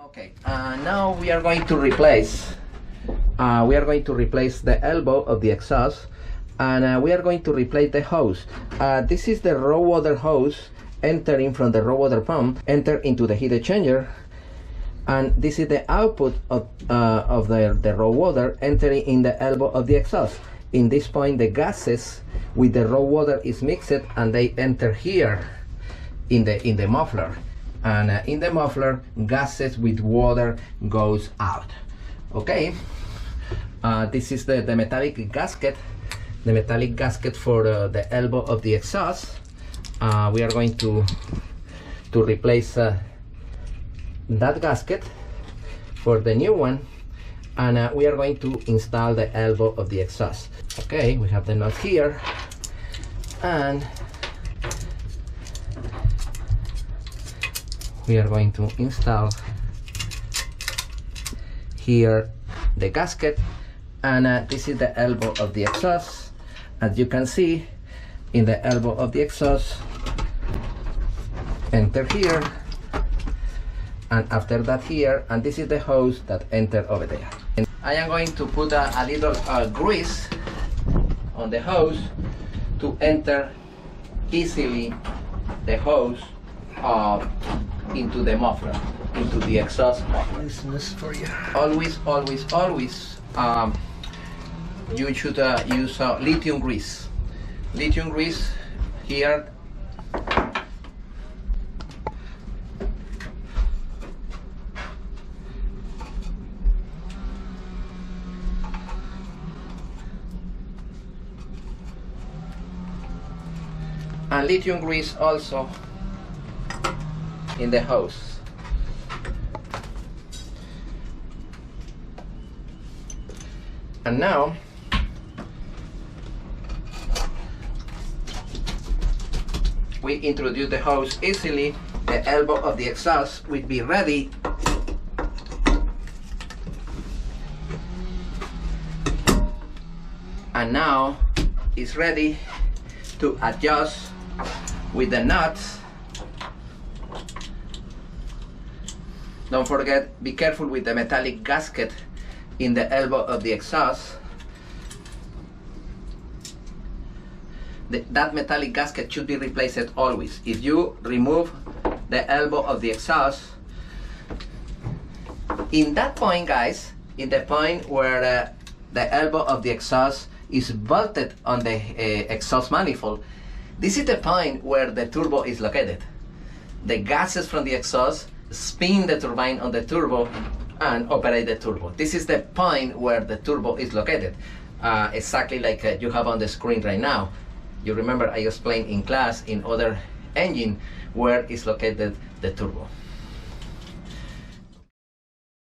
Okay, now we are going to replace the elbow of the exhaust, and we are going to replace the hose. This is the raw water hose entering from the raw water pump, enter into the heat exchanger, and this is the output of the raw water entering in the elbow of the exhaust. In this point, the gases with the raw water is mixed and they enter here in the muffler, and in the muffler, gases with water goes out. Okay, this is the metallic gasket, for the elbow of the exhaust. We are going to replace that gasket for the new one, and we are going to install the elbow of the exhaust. Okay, we have the nut here, and we are going to install here the gasket, and this is the elbow of the exhaust. As you can see, in the elbow of the exhaust, enter here, and after that here, and this is the hose that enter over there. And I am going to put a little grease on the hose to enter easily the hose into the muffler, into the exhaust muffler. This for you. Always, you should use lithium grease. Lithium grease here. And lithium grease also in the hose. And now we introduce the hose easily. The elbow of the exhaust will be ready. And now it's ready to adjust with the nuts. Don't forget, be careful with the metallic gasket in the elbow of the exhaust. That metallic gasket should be replaced always. If you remove the elbow of the exhaust, in that point, guys, in the point where the elbow of the exhaust is bolted on the exhaust manifold, this is the point where the turbo is located. The gases from the exhaust spin the turbine on the turbo and operate the turbo. This is the point where the turbo is located, exactly like you have on the screen right now. You remember I explained in class in other engine where is located the turbo.